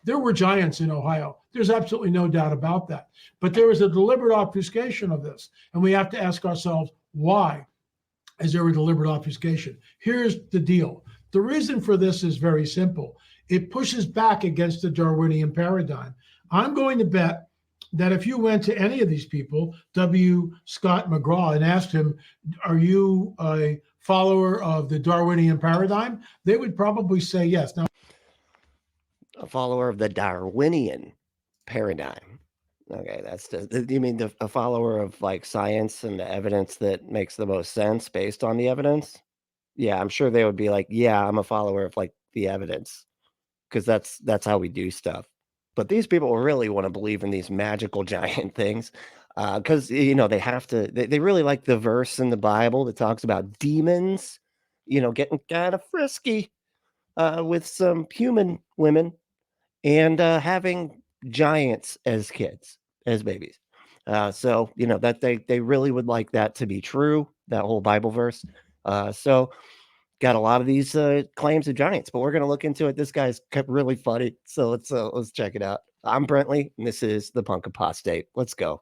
There were giants in Ohio. There's absolutely no doubt about that. But there was a deliberate obfuscation of this. And we have to ask ourselves, why is there a deliberate obfuscation? Here's the deal. The reason for this is very simple. It pushes back against the Darwinian paradigm. I'm going to bet that if you went to any of these people, W. Scott McGraw, and asked him, are you a follower of the Darwinian paradigm? They would probably say yes. Now, a follower of the Darwinian paradigm. Okay, that's you mean a follower of like science and the evidence that makes the most sense based on the evidence? Yeah, I'm sure they would be like, yeah, I'm a follower of like the evidence because that's how we do stuff. But these people really want to believe in these magical giant things because they have to. They really like the verse in the Bible that talks about demons, getting kind of frisky with some human women and having giants as kids, as babies. So that they really would like that to be true, that whole Bible verse. So got a lot of these claims of giants, but we're going to look into it. This guy's kept really funny. So let's check it out. I'm Brentley, and this is the Punk Apostate. Let's go.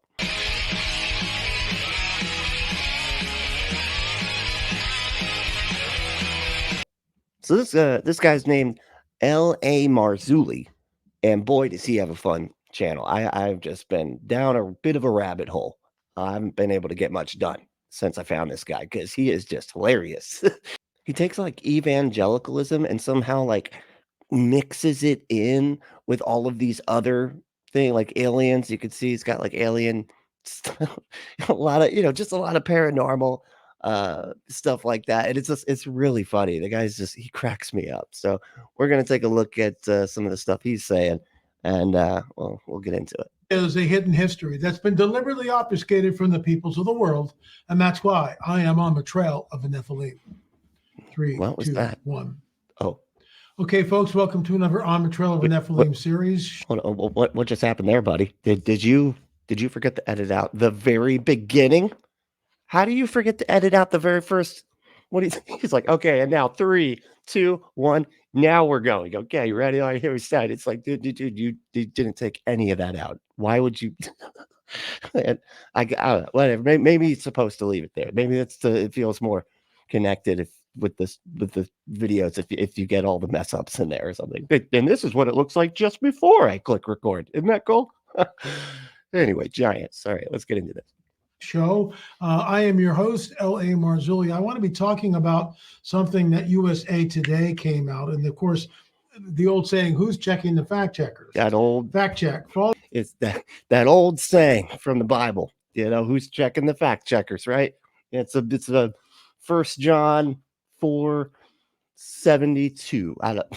So this guy's named L.A. Marzulli, and boy, does he have a fun channel. I've just been down a bit of a rabbit hole. I haven't been able to get much done since I found this guy because he is just hilarious. He takes like evangelicalism and somehow like mixes it in with all of these other things like aliens. You can see he's got like alien stuff, a lot of, just a lot of paranormal stuff like that. And it's really funny. The guy's he cracks me up. So we're going to take a look at some of the stuff he's saying and we'll get into it. Is a hidden history that's been deliberately obfuscated from the peoples of the world. And that's why I am on the trail of the nephilim. 3, what was 2, that? 1. Oh. Okay, folks, welcome to another On the Trail of a Nephilim series. What just happened there, buddy? Did you forget to edit out the very beginning? How do you forget to edit out the very first? What do you think? He's like, okay, and now 3, 2, 1. Now we're going. Okay, you ready? I hear we said. It's like, dude, you didn't take any of that out. Why would you? And I don't know. Whatever. Maybe it's supposed to leave it there. Maybe it feels more connected with the videos if you get all the mess ups in there or something. And this is what it looks like just before I click record. Isn't that cool? Anyway, giants. All right, let's get into this show. I am your host, L.A. Marzulli. I want to be talking about something that USA Today came out. And of course, the old saying, who's checking the fact checkers? That old fact check. It's that old saying from the Bible, who's checking the fact checkers, right? It's a 1 John 4:72. I don't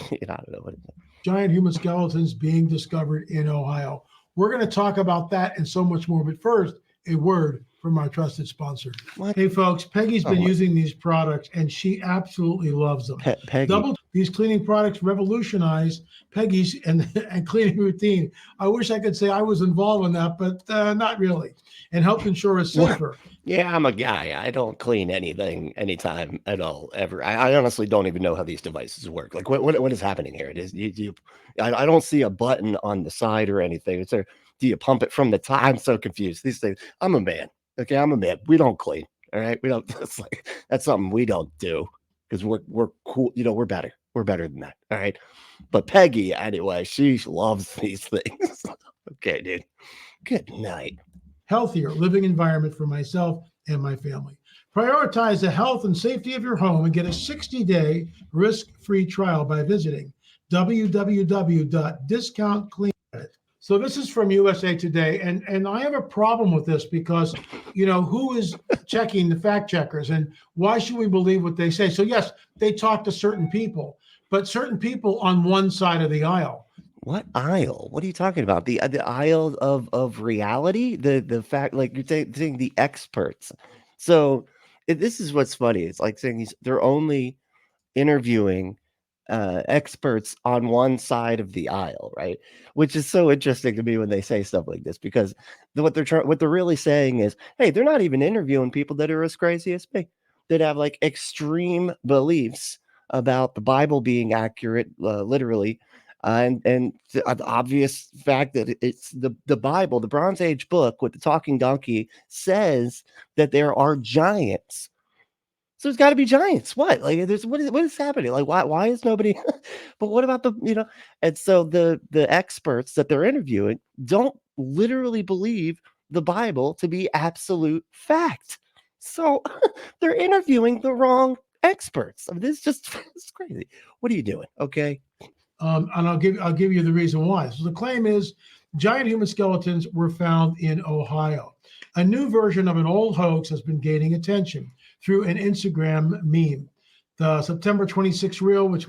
know what it is. Giant human skeletons being discovered in Ohio. We're going to talk about that and so much more. But first, a word from our trusted sponsor. What? Hey, folks, Peggy's been using these products, and she absolutely loves them. Peggy. These cleaning products revolutionize Peggy's and cleaning routine. I wish I could say I was involved in that, but not really. And helped ensure it's safer. Yeah, I'm a guy. I don't clean anything anytime at all, ever. I honestly don't even know how these devices work. Like, what is happening here? It is I don't see a button on the side or anything. It's there. Do you pump it from the top? I'm so confused. These things. I'm a man. Okay, I'm a man. We don't clean. All right, we don't. That's something we don't do because we're cool. We're better. We're better than that. All right. But Peggy, anyway, she loves these things. Okay, dude. Good night. Healthier living environment for myself and my family. Prioritize the health and safety of your home and get a 60-day risk-free trial by visiting www.discountclean. So this is from USA Today, and I have a problem with this because, who is checking the fact checkers and why should we believe what they say? So yes, they talk to certain people, but certain people on one side of the aisle. What aisle? What are you talking about? The aisle of reality? The fact, like you're saying the experts. So this is what's funny. It's like saying they're only interviewing experts on one side of the aisle, right? Which is so interesting to me when they say stuff like this, because what they're really saying is, hey, they're not even interviewing people that are as crazy as me, that have like extreme beliefs about the Bible being accurate, literally, and the obvious fact that it's the Bible, the Bronze Age book with the talking donkey, says that there are giants. So it's got to be giants. What? Like, what is happening? Like, why is nobody? But what about the? And so the experts that they're interviewing don't literally believe the Bible to be absolute fact. So they're interviewing the wrong experts. I mean, this just it's crazy. What are you doing? Okay. And I'll give you the reason why. So the claim is giant human skeletons were found in Ohio. A new version of an old hoax has been gaining attention through an Instagram meme. The September 26th reel, which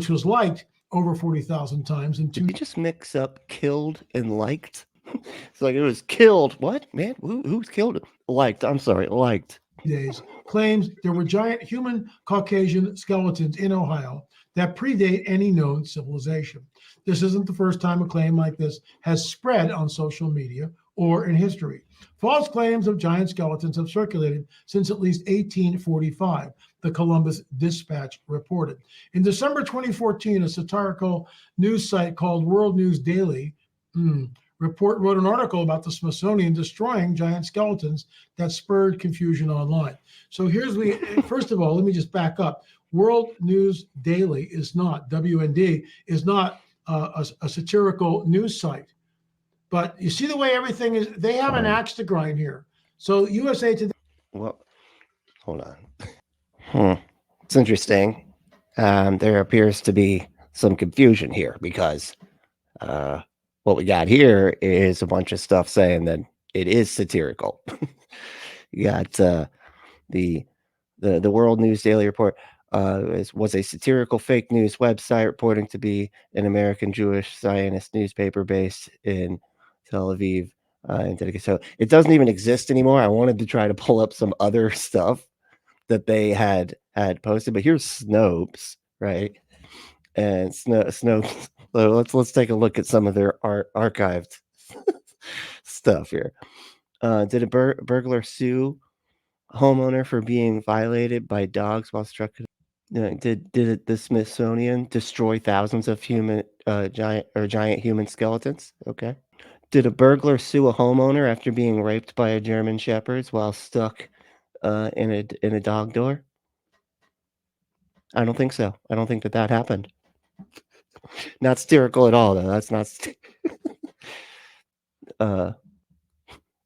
was liked over 40,000 times in Did you just mix up killed and liked? It's like it was killed. What, man? Who's killed it? Liked. I'm sorry, liked. days, claims there were giant human Caucasian skeletons in Ohio that predate any known civilization. This isn't the first time a claim like this has spread on social media or in history. False claims of giant skeletons have circulated since at least 1845, the Columbus Dispatch reported. In December 2014, a satirical news site called World News Daily wrote an article about the Smithsonian destroying giant skeletons that spurred confusion online. So first of all, let me just back up. World News Daily is not, WND, is not a satirical news site. But you see the way everything is, they have an axe to grind here. So USA Today. Well, hold on. It's interesting. There appears to be some confusion here because what we got here is a bunch of stuff saying that it is satirical. You got the World News Daily Report was a satirical fake news website reporting to be an American Jewish Zionist newspaper based in Tel Aviv. So it doesn't even exist anymore. I wanted to try to pull up some other stuff that they had posted, but here's Snopes, right? And Snopes. Let's take a look at some of their archived stuff here. Did a burglar sue homeowner for being violated by dogs while struck? Did the Smithsonian destroy thousands of giant human skeletons? Okay. Did a burglar sue a homeowner after being raped by a German Shepherd while stuck in a dog door? I don't think so. I don't think that happened. Not satirical at all, though. That's not.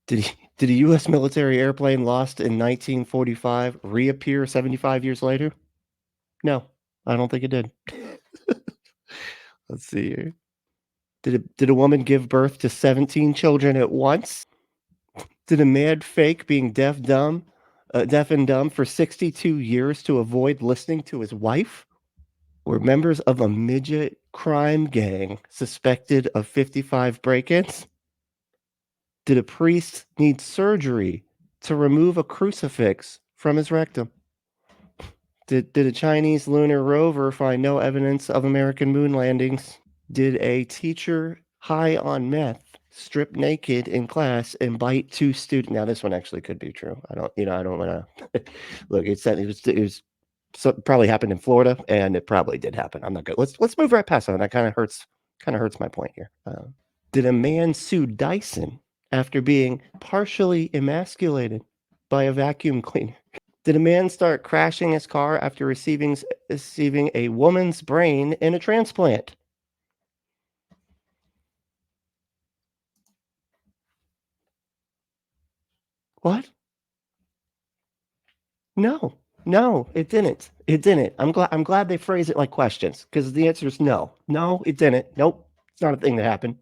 Did a U.S. military airplane lost in 1945 reappear 75 years later? No, I don't think it did. Let's see here. Did a woman give birth to 17 children at once? Did a man fake being deaf and dumb for 62 years to avoid listening to his wife? Were members of a midget crime gang suspected of 55 break-ins? Did a priest need surgery to remove a crucifix from his rectum? Did a Chinese lunar rover find no evidence of American moon landings? Did a teacher high on meth strip naked in class and bite 2 students? Now this one actually could be true. I don't want to look. It said it was probably happened in Florida, and it probably did happen. I'm not good. Let's move right past that. That kind of hurts my point here. Did a man sue Dyson after being partially emasculated by a vacuum cleaner? Did a man start crashing his car after receiving a woman's brain in a transplant? What? No, it didn't. It didn't. I'm glad they phrase it like questions, because the answer is no. No, it didn't. Nope. It's not a thing that happened.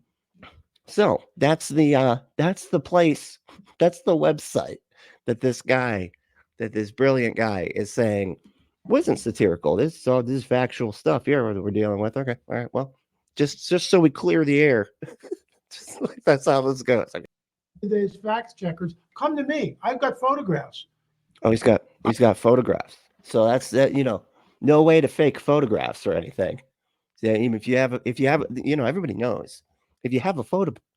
So that's the place, that's the website that this brilliant guy is saying wasn't satirical. This is factual stuff here that we're dealing with. Okay, all right. Well, just so we clear the air, just like that's how this goes. Okay. Today's fact checkers come to me. I've got photographs. Oh, he's got photographs. So that's that. No way to fake photographs or anything. Yeah, even if you have, everybody knows if you have a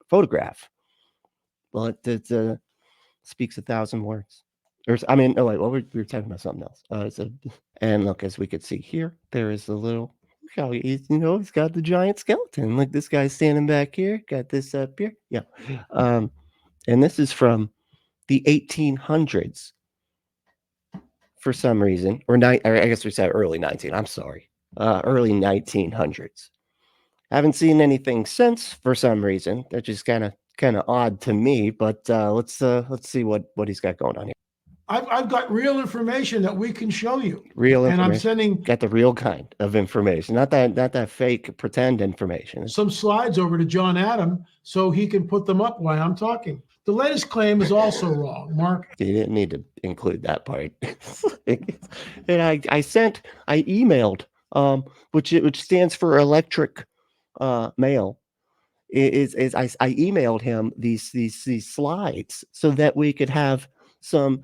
photograph, well, it speaks 1,000 words. Or I mean, oh wait, well, we were talking about something else. And look, as we could see here, there is a little Look how he's got the giant skeleton. Like this guy's standing back here, got this up here. Yeah. And this is from the 1800s for some reason, or I guess we said early 19. I'm sorry, early 1900s. Haven't seen anything since for some reason. That's just kind of odd to me. But let's see what he's got going on here. I've got real information that we can show you. Real And information. I'm sending Got the real kind of information, not that fake pretend information. some slides over to John Adam so he can put them up while I'm talking. The latest claim is also wrong, Mark. You didn't need to include that part. And I emailed, which stands for electric mail. Is I emailed him these slides so that we could have some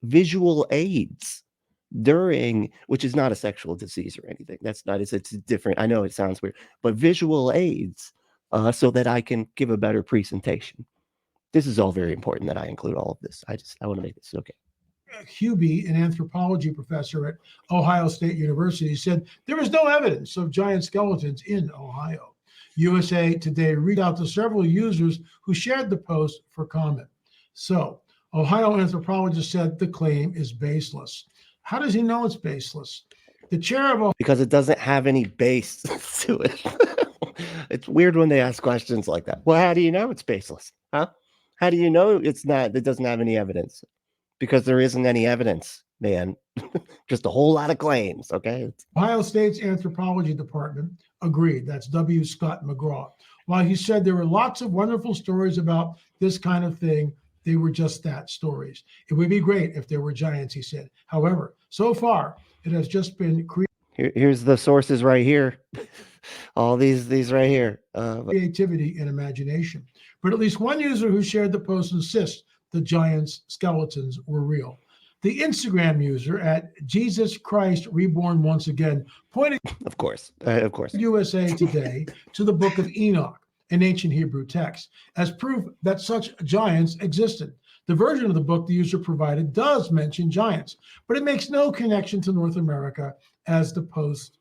visual aids during, which is not a sexual disease or anything. That's not, it's different. I know it sounds weird, but visual aids so that I can give a better presentation. This is all very important that I include all of this. I want to make this okay. Hubie, an anthropology professor at Ohio State University, said there is no evidence of giant skeletons in Ohio. USA Today reached out to several users who shared the post for comment. So, Ohio anthropologist said the claim is baseless. How does he know it's baseless? The chair of Because it doesn't have any base to it. It's weird when they ask questions like that. Well, how do you know it's baseless? Huh? How do you know it doesn't have any evidence? Because there isn't any evidence, man. Just a whole lot of claims, okay? Ohio State's anthropology department agreed. That's W. Scott McGraw. While he said there were lots of wonderful stories about this kind of thing, they were just that, stories. It would be great if there were giants, he said. However, so far, it has just been Here's the sources right here. All these right here. Creativity and imagination. But at least one user who shared the post insists the giants' skeletons were real. The Instagram user at Jesus Christ Reborn Once Again pointed, of course, USA Today to the Book of Enoch, an ancient Hebrew text, as proof that such giants existed. The version of the book the user provided does mention giants, but it makes no connection to North America as the post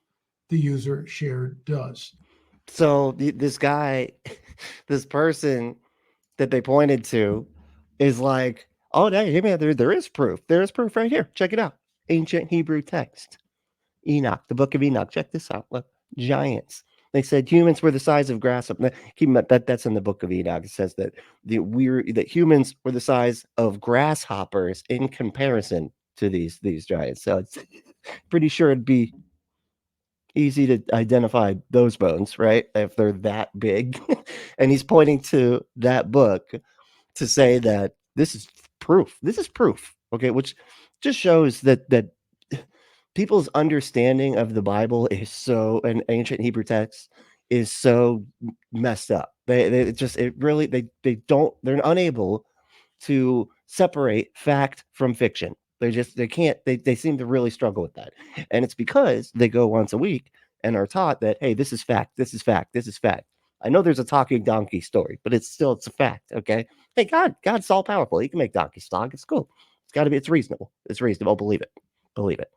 the user shared does. So this guy, this person that they pointed to is like, oh, hey man, there is proof. There is proof right here. Check it out. Ancient Hebrew text. Enoch, the book of Enoch. Check this out. Look, giants. They said humans were the size of grasshoppers. Keep in mind that's in the book of Enoch. It says that that humans were the size of grasshoppers in comparison to these giants. So it's pretty sure it'd be easy to identify those bones, right? If they're that big. And he's pointing to that book to say that this is proof. This is proof. Okay, which just shows that people's understanding of the Bible is so, an ancient Hebrew text is so messed up. They're unable to separate fact from fiction. They seem to really struggle with that. And it's because they go once a week and are taught that, hey, this is fact, this is fact, this is fact. I know there's a talking donkey story, but it's a fact, okay? Hey, God's all powerful. He can make donkeys talk. It's cool. It's reasonable. It's reasonable. Believe it. Believe it.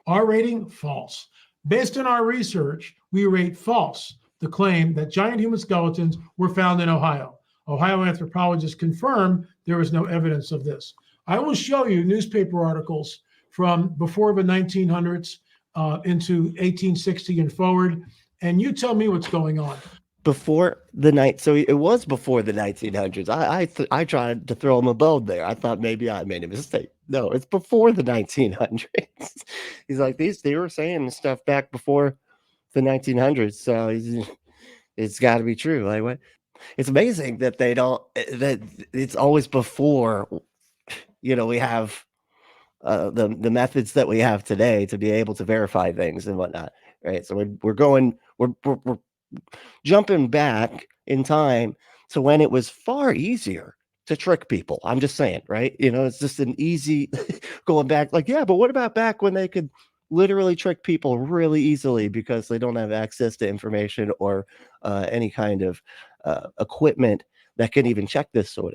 Our rating, false. Based on our research, we rate false the claim that giant human skeletons were found in Ohio. Ohio anthropologists confirm there is no evidence of this. I will show you newspaper articles from before the 1900s into 1860 and forward, and you tell me what's going on. Before the night, so it was before the 1900s. I tried to throw him a bone there. I thought maybe I made a mistake. No, it's before the 1900s. He's like, they were saying stuff back before the 1900s, so it's got to be true. Like, what? It's amazing that that it's always before. We have the methods that we have today to be able to verify things and whatnot, right? So we're jumping back in time to when it was far easier to trick people. I'm just saying, right? It's just an easy going back, like, yeah, but what about back when they could literally trick people really easily because they don't have access to information or any kind of equipment that can even check this sort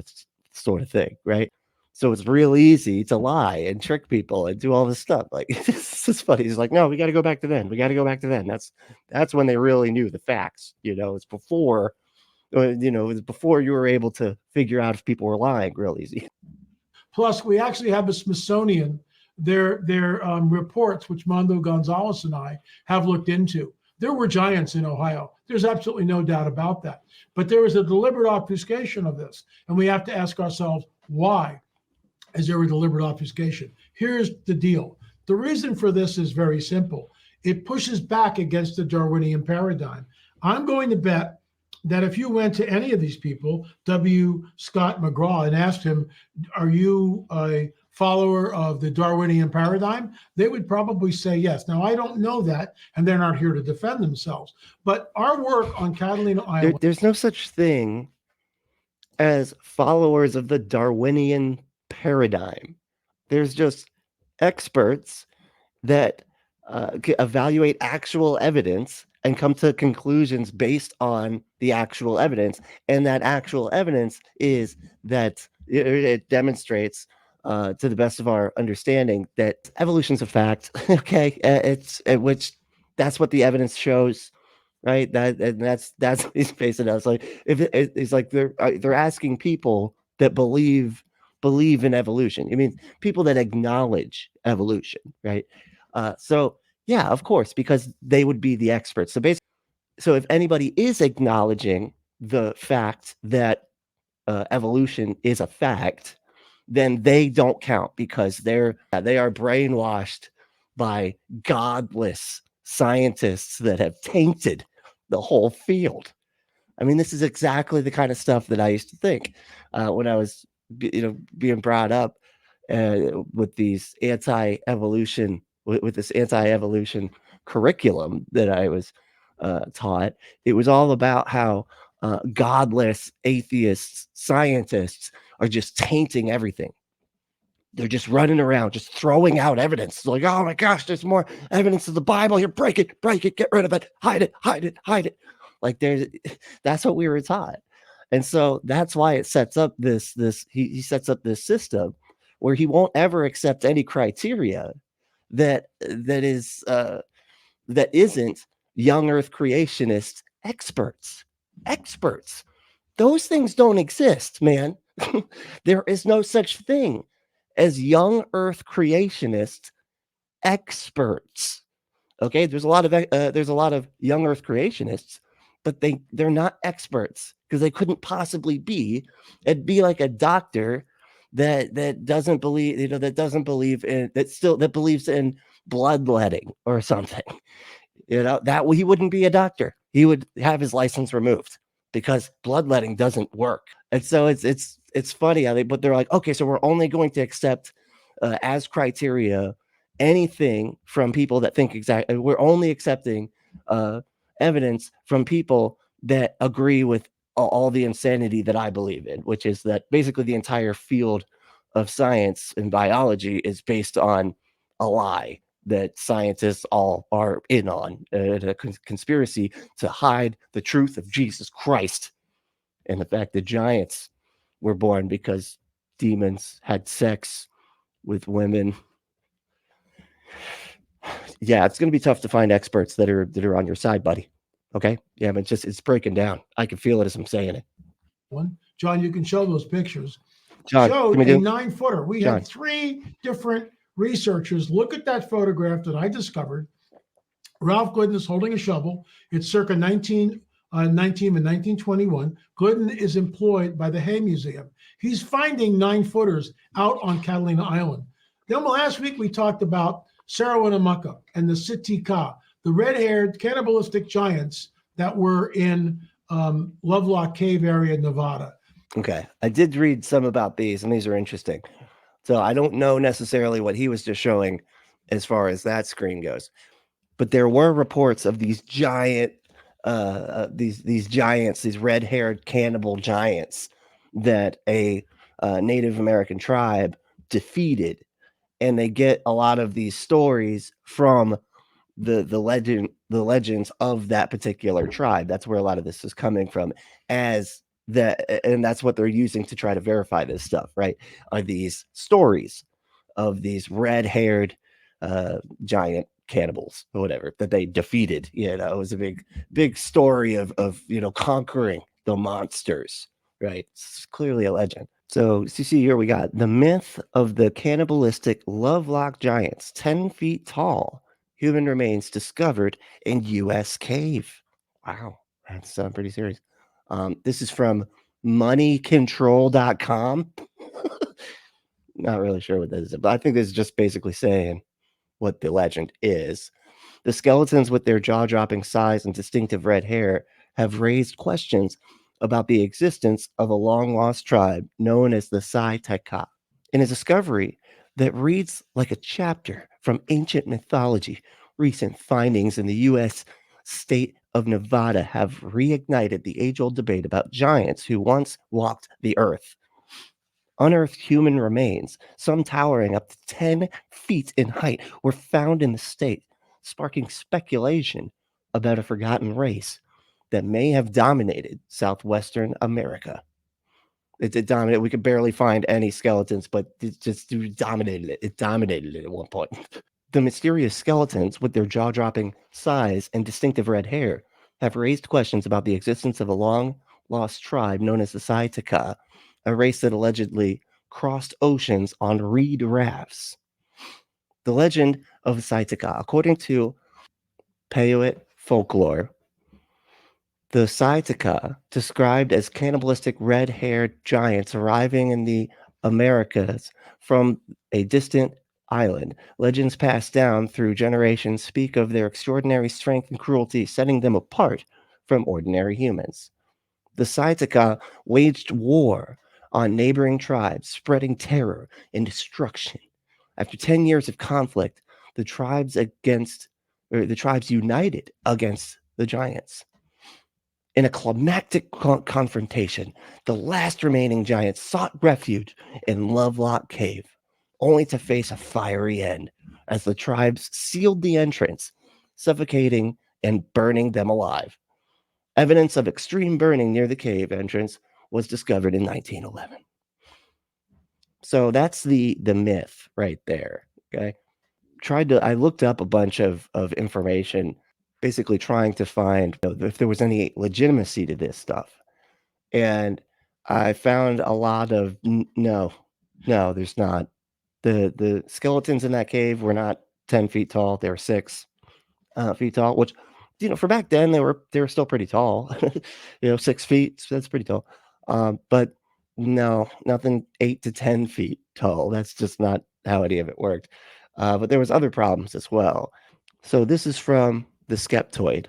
of thing, right? So it's real easy to lie and trick people and do all this stuff. Like this is funny. He's like, no, we got to go back to then. We got to go back to then. That's when they really knew the facts. It's before, it was before you were able to figure out if people were lying real easy. Plus, we actually have the Smithsonian, their reports, which Mondo Gonzalez and I have looked into. There were giants in Ohio. There's absolutely no doubt about that. But there was a deliberate obfuscation of this. And we have to ask ourselves, why is there a deliberate obfuscation? Here's the deal. The reason for this is very simple. It pushes back against the Darwinian paradigm. I'm going to bet that if you went to any of these people, W. Scott McGraw, and asked him, are you a follower of the Darwinian paradigm? They would probably say yes. Now, I don't know that, and they're not here to defend themselves. But our work on Catalina Island... There's no such thing as followers of the Darwinian paradigm. There's just experts that evaluate actual evidence and come to conclusions based on the actual evidence. And that actual evidence is that it demonstrates, to the best of our understanding, that evolution's a fact. Okay, that's what the evidence shows, right? That's he's facing us like if it's like they're asking people that believe in evolution. I mean, people that acknowledge evolution, right? So yeah, of course, because they would be the experts. So basically, if anybody is acknowledging the fact that evolution is a fact, then they don't count because they are brainwashed by godless scientists that have tainted the whole field. I mean, this is exactly the kind of stuff that I used to think when I was, being brought up with these anti-evolution, with this anti-evolution curriculum that I was taught. It was all about how godless atheists, scientists are just tainting everything. They're just running around, just throwing out evidence. It's like, oh my gosh, there's more evidence of the Bible here. Break it, get rid of it, hide it. Like that's what we were taught. And so that's why it sets up he sets up this system where he won't ever accept any criteria that isn't young earth creationist experts. Those things don't exist, man. There is no such thing as young earth creationist experts. Okay, there's a lot of young earth creationists, but they're not experts because they couldn't possibly be. It'd be like a doctor that doesn't believe, that believes in bloodletting or something. That he wouldn't be a doctor. He would have his license removed because bloodletting doesn't work. And so it's funny how they're like, okay, so we're only going to accept as criteria anything from people that think exactly. We're only accepting evidence from people that agree with all the insanity that I believe in, which is that basically the entire field of science and biology is based on a lie that scientists all are in on, a conspiracy to hide the truth of Jesus Christ and the fact that giants were born because demons had sex with women. Yeah, it's going to be tough to find experts that are on your side, buddy. Okay? Yeah, but it's breaking down. I can feel it as I'm saying it. John, you can show those pictures. John, showed a 9-footer. We had 3 different researchers look at that photograph that I discovered. Ralph Glidden is holding a shovel. It's circa 1919 and 1921. Glidden is employed by the Hay Museum. He's finding 9-footers out on Catalina Island. Then last week we talked about Sarawinamukka and the Sitika, the red-haired cannibalistic giants that were in Lovelock Cave area, Nevada. Okay, I did read some about these, and these are interesting. So I don't know necessarily what he was just showing as far as that screen goes, but there were reports of these giant, these giants, these red-haired cannibal giants that a Native American tribe defeated, and they get a lot of these stories from the legends of that particular tribe. That's where a lot of this is coming from, as and that's what they're using to try to verify this stuff, right? Are these stories of these red-haired giant cannibals or whatever that they defeated. It was a big story of conquering the monsters, right? It's clearly a legend. So you see here we got the myth of the cannibalistic Lovelock giants, 10 feet tall, human remains discovered in U.S. cave. Wow, that's pretty serious. This is from moneycontrol.com. Not really sure what that is, but I think this is just basically saying what the legend is. The skeletons, with their jaw-dropping size and distinctive red hair, have raised questions about the existence of a long-lost tribe known as the Twi-X. In a discovery that reads like a chapter from ancient mythology, recent findings in the U.S. state of Nevada have reignited the age-old debate about giants who once walked the earth. Unearthed human remains, some towering up to 10 feet in height, were found in the state, sparking speculation about a forgotten race that may have dominated southwestern America. It dominated. We could barely find any skeletons, but it just dominated it. It dominated it at one point. The mysterious skeletons, with their jaw-dropping size and distinctive red hair, have raised questions about the existence of a long-lost tribe known as the Twi-X, a race that allegedly crossed oceans on reed rafts. The legend of the Twi-X, according to Paiute folklore, the Twi-X, described as cannibalistic red-haired giants arriving in the Americas from a distant island. Legends passed down through generations speak of their extraordinary strength and cruelty, setting them apart from ordinary humans. The Twi-X waged war on neighboring tribes, spreading terror and destruction. After 10 years of conflict, the tribes united against the giants. In a climactic confrontation, the last remaining giant sought refuge in Lovelock Cave, only to face a fiery end as the tribes sealed the entrance, suffocating and burning them alive. Evidence of extreme burning near the cave entrance was discovered in 1911. So that's the myth right there. Okay. I looked up a bunch of information, basically trying to find if there was any legitimacy to this stuff. And I found a lot of no, there's not. The skeletons in that cave were not 10 feet tall. They were 6 feet tall, which, for back then they were still pretty tall. 6 feet, so that's pretty tall. But no, nothing 8 to 10 feet tall. That's just not how any of it worked. But there was other problems as well. So this is from the Skeptoid,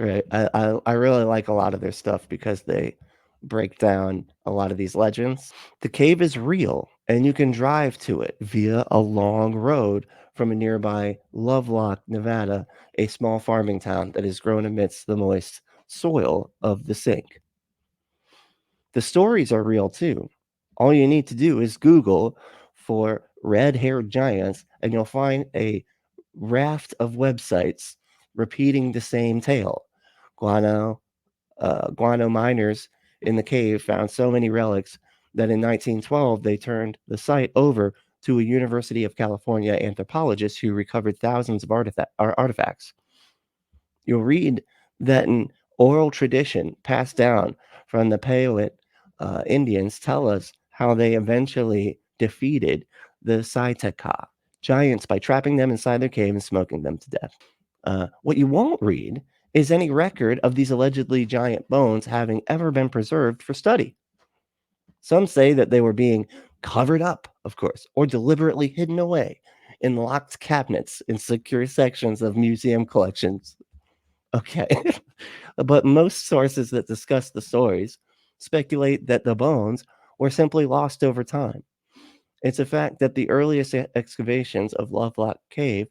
right? I really like a lot of their stuff because they break down a lot of these legends. The cave is real, and you can drive to it via a long road from a nearby Lovelock, Nevada, a small farming town that is grown amidst the moist soil of the sink. The stories are real too. All you need to do is Google for red-haired giants, and you'll find a raft of websites repeating the same tale. Guano miners in the cave found so many relics that in 1912 they turned the site over to a University of California anthropologist who recovered thousands of artifacts. You'll read that an oral tradition passed down from the Paiute Indians tell us how they eventually defeated the Twi-X giants by trapping them inside their cave and smoking them to death. What you won't read is any record of these allegedly giant bones having ever been preserved for study. Some say that they were being covered up, of course, or deliberately hidden away in locked cabinets in secure sections of museum collections. Okay. But most sources that discuss the stories speculate that the bones were simply lost over time. It's a fact that the earliest excavations of Lovelock Cave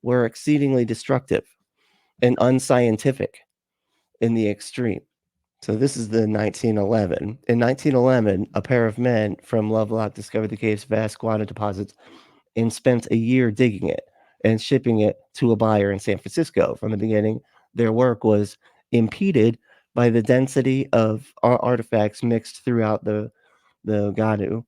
were exceedingly destructive and unscientific in the extreme. So this is the 1911. In 1911, a pair of men from Lovelock discovered the cave's vast guano deposits and spent a year digging it and shipping it to a buyer in San Francisco. From the beginning, their work was impeded by the density of artifacts mixed throughout the guano,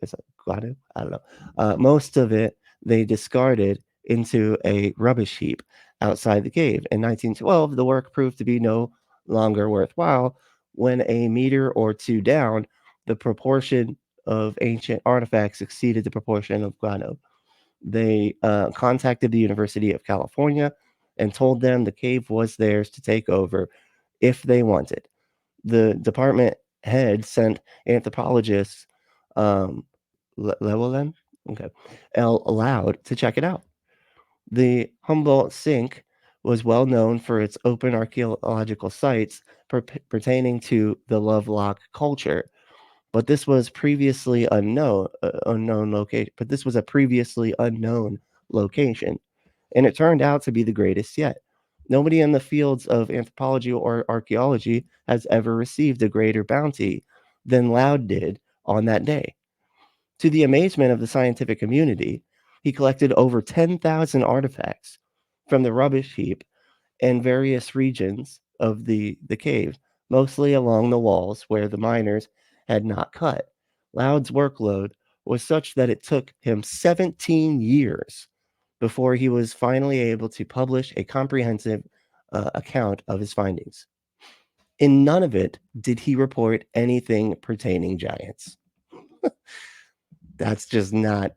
is it guano? I don't know. Most of it they discarded into a rubbish heap outside the cave. In 1912, the work proved to be no longer worthwhile. When a meter or two down, the proportion of ancient artifacts exceeded the proportion of guano. They contacted the University of California and told them the cave was theirs to take over if they wanted. The department head sent anthropologists, um, Llewellyn, okay, allowed to check it out. The Humboldt Sink was well known for its open archaeological sites pertaining to the Lovelock culture, but this was previously unknown location. But this was a previously unknown location, and it turned out to be the greatest yet. Nobody in the fields of anthropology or archaeology has ever received a greater bounty than Loud did on that day. To the amazement of the scientific community, he collected over 10,000 artifacts from the rubbish heap in various regions of the cave, mostly along the walls where the miners had not cut. Loud's workload was such that it took him 17 years before he was finally able to publish a comprehensive account of his findings. In none of it did he report anything pertaining giants. That's just not,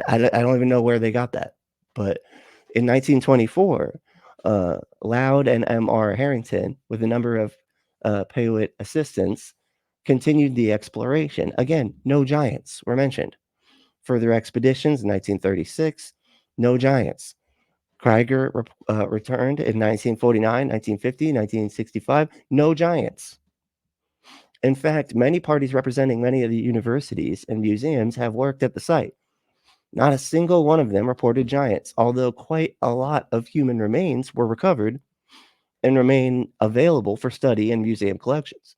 I don't even know where they got that. But in 1924, Loud and M.R. Harrington, with a number of Paiute assistants, continued the exploration. Again, no giants were mentioned. Further expeditions in 1936, no giants. Krieger returned in 1949, 1950, 1965, no giants. In fact, many parties representing many of the universities and museums have worked at the site. Not a single one of them reported giants, although quite a lot of human remains were recovered and remain available for study in museum collections.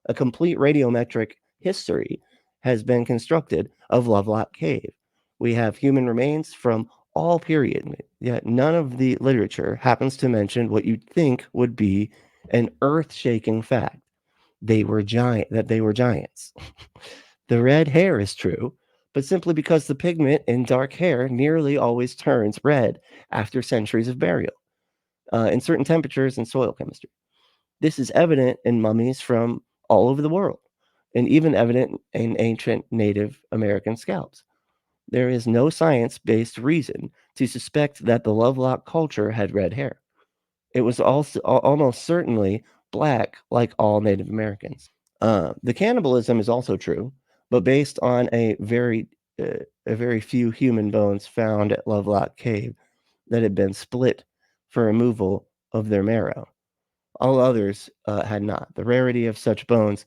A complete radiometric history has been constructed of Lovelock Cave. We have human remains from all periods, yet none of the literature happens to mention what you'd think would be an earth-shaking fact. They were giants. The red hair is true, but simply because the pigment in dark hair nearly always turns red after centuries of burial, in certain temperatures and soil chemistry. This is evident in mummies from all over the world, and even evident in ancient Native American scalps. There is no science-based reason to suspect that the Lovelock culture had red hair. It was also almost certainly black, like all Native Americans. The cannibalism is also true, but based on a very few human bones found at Lovelock Cave that had been split for removal of their marrow. All others had not. The rarity of such bones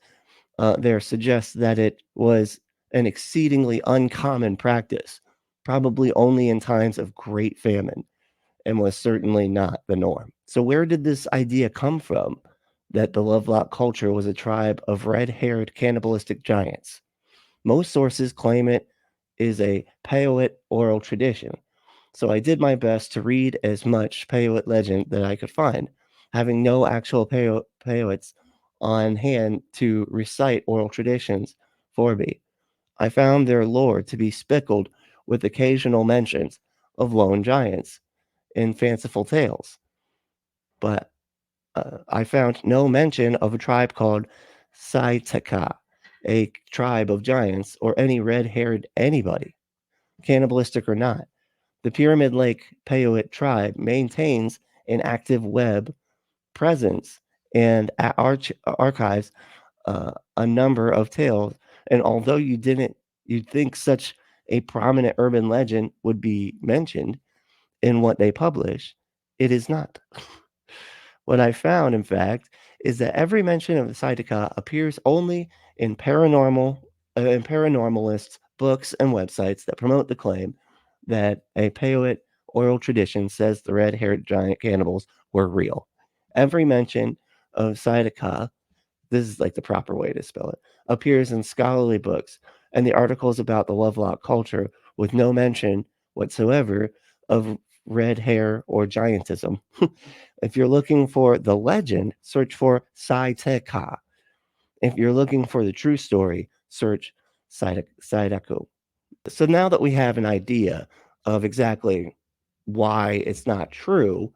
there suggests that it was an exceedingly uncommon practice, probably only in times of great famine, and was certainly not the norm. So, where did this idea come from that the Lovelock culture was a tribe of red haired cannibalistic giants? Most sources claim it is a Paiute oral tradition. So, I did my best to read as much Paiute legend that I could find, having no actual Paiutes on hand to recite oral traditions for me. I found their lore to be speckled with occasional mentions of lone giants in fanciful tales, but I found no mention of a tribe called Saitaka, a tribe of giants, or any red haired anybody, cannibalistic or not. The Pyramid Lake Paiute tribe maintains an active web presence and archives a number of tales. And although you'd think such a prominent urban legend would be mentioned in what they publish, it is not. What I found, in fact, is that every mention of the Psychica appears only in paranormalists' books and websites that promote the claim that a Paiute oral tradition says the red-haired giant cannibals were real. Every mention of Psychica, this is like the proper way to spell it, appears in scholarly books and the articles about the Lovelock culture with no mention whatsoever of red hair, or giantism. If you're looking for the legend, search for Saiteka. If you're looking for the true story, search Saideko. So now that we have an idea of exactly why it's not true,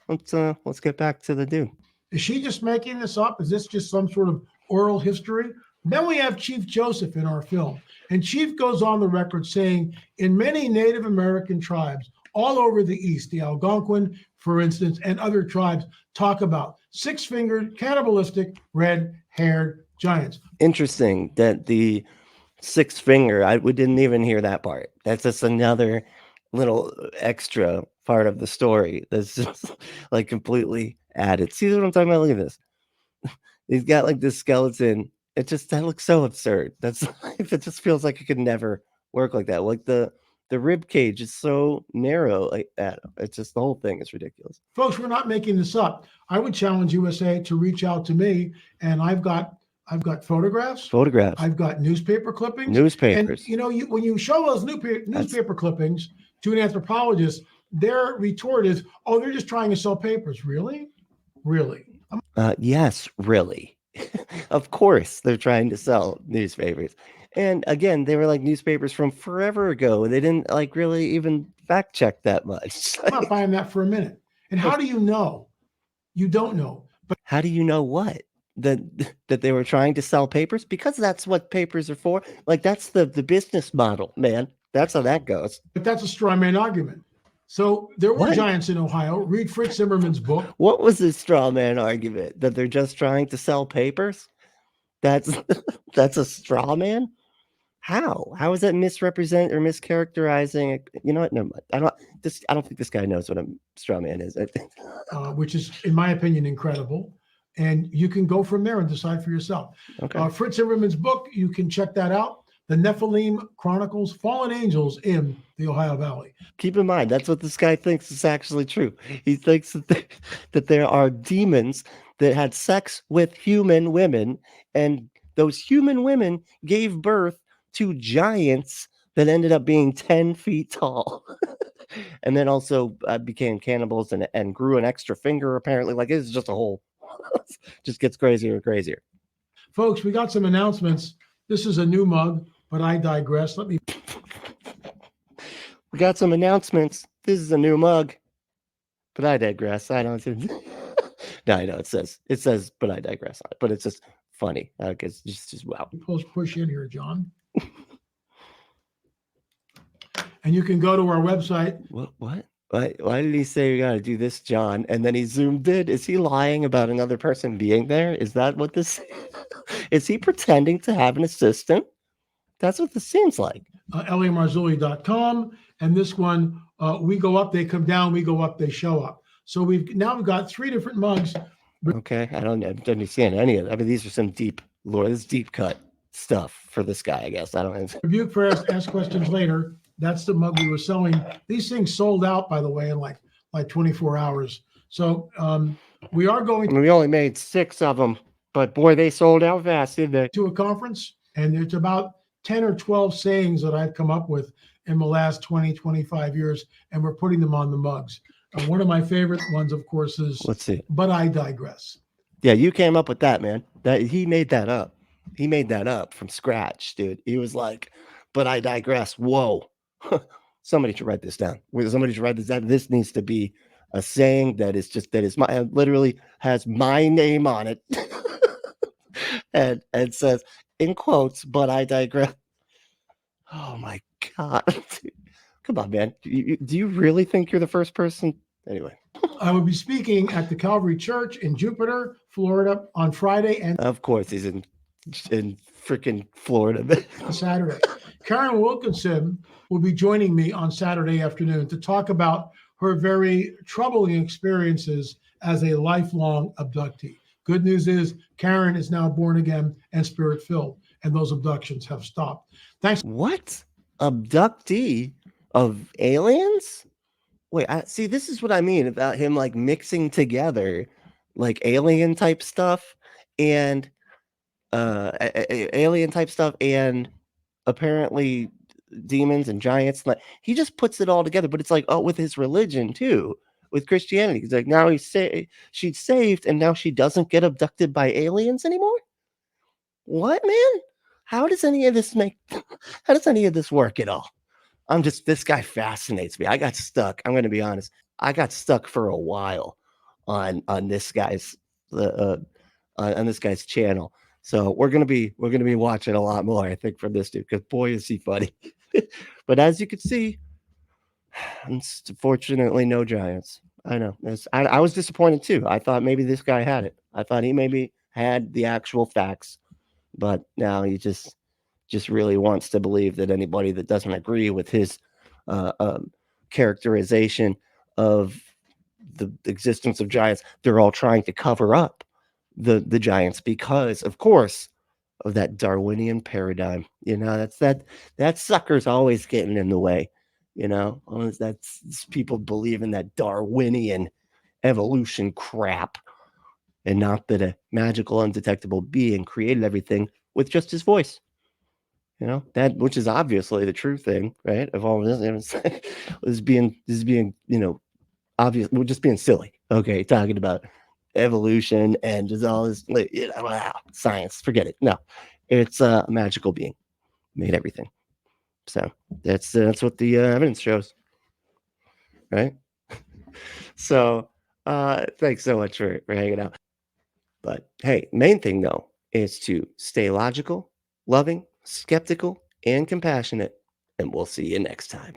let's get back to the dude. Is she just making this up? Is this just some sort of oral history? Then we have Chief Joseph in our film. And Chief goes on the record saying, in many Native American tribes all over the East, the Algonquin, for instance, and other tribes talk about six-fingered, cannibalistic, red-haired giants. Interesting that the six finger, we didn't even hear that part. That's just another little extra part of the story that's just like completely added. See what I'm talking about? Look at this. He's got like this skeleton. That looks so absurd. That's it just feels like it could never work like that. Like the rib cage is so narrow like that. It's just the whole thing is ridiculous. Folks, we're not making this up. I would challenge USA to reach out to me, and I've got photographs. I've got newspaper clippings. Newspapers. And when you show those newspaper clippings to an anthropologist, their retort is, "Oh, they're just trying to sell papers." Really? Yes, really. Of course, they're trying to sell newspapers. And again, they were like newspapers from forever ago. They didn't like really even fact check that much. I'm not buying that for a minute. And how do you know? You don't know. But how do you know what? That they were trying to sell papers? Because that's what papers are for. Like that's the business model, man. That's how that goes. But that's a straw man argument. So there were giants in Ohio. Read Fritz Zimmerman's book. What was the straw man argument? That they're just trying to sell papers? That's a straw man? How? How is that misrepresent or mischaracterizing? You know what? Never mind. I don't think this guy knows what a straw man is. Which is, in my opinion, incredible. And you can go from there and decide for yourself. Okay. Fritz Zimmerman's book, you can check that out. The Nephilim Chronicles, Fallen Angels in the Ohio Valley. Keep in mind, that's what this guy thinks is actually true. He thinks that there are demons that had sex with human women, and those human women gave birth to giants that ended up being 10 feet tall. And then also became cannibals and grew an extra finger, apparently. Like, it's just a whole, just gets crazier and crazier. Folks, we got some announcements. This is a new mug, but I digress. We got some announcements. This is a new mug, but I digress. I don't. No, I know it says, but I digress on it. But it's just funny. It's just wow. Push in here, John. And you can go to our website. What? Why did he say we got to do this, John? And then he zoomed in. Is he lying about another person being there? Is that what this is? He pretending to have an assistant? That's what this seems like. LAMarzulli.com. And this one, we go up, they come down, we go up, they show up. So we've got 3 different mugs. Okay. I don't understand any of that. I mean, these are some deep lore. This is deep cut stuff for this guy, I guess. I don't know. Rebuke for ask questions later. That's the mug we were selling. These things sold out, by the way, in like 24 hours. So we are going. We only made 6 of them, but boy, they sold out fast, didn't they? To a conference, and it's about 10 or 12 sayings that I've come up with in the last 20, 25 years, and we're putting them on the mugs. One of my favorite ones, of course, is, let's see. But I digress. Yeah, you came up with that, man. He made that up. He made that up from scratch, dude. He was like, but I digress. Whoa. Somebody should write this down. Somebody should write this down. This needs to be a saying that literally has my name on it. and says in quotes, but I digress. Oh my God. Come on, man. Do you really think you're the first person? Anyway. I will be speaking at the Calvary Church in Jupiter, Florida on Friday. And of course, he's in freaking Florida. Saturday. Karen Wilkinson will be joining me on Saturday afternoon to talk about her very troubling experiences as a lifelong abductee. Good news is Karen is now born again and spirit-filled, and those abductions have stopped. Thanks. What? Abductee of aliens? Wait, see, this is what I mean about him like mixing together like alien type stuff and apparently demons and giants. Like, he just puts it all together. But it's like, oh, with his religion too, with Christianity. He's like, now she's saved, and now she doesn't get abducted by aliens anymore. What, man? How does any of this how does any of this work at all? This guy fascinates me. I got stuck. I'm going to be honest. I got stuck for a while on this guy's on this guy's channel. So we're gonna be watching a lot more, I think, from this dude, because boy is he funny. But as you can see, unfortunately, no giants. I know. I was disappointed too. I thought maybe this guy had it. I thought he maybe had the actual facts, but now he just really wants to believe that anybody that doesn't agree with his characterization of the existence of giants, they're all trying to cover up the giants because, of course, of that Darwinian paradigm. You know, that sucker's always getting in the way. You know, that's people believe in that Darwinian evolution crap, and not that a magical, undetectable being created everything with just his voice. You know, that, which is obviously the true thing, right? Of all of this, is being, you know, obvious. We're just being silly. Okay, talking about evolution and just all this, you know, science. Forget it. No, it's a magical being made everything. So that's what the evidence shows, right? So thanks so much for hanging out. But hey, main thing though is to stay logical, loving, skeptical, and compassionate. And we'll see you next time.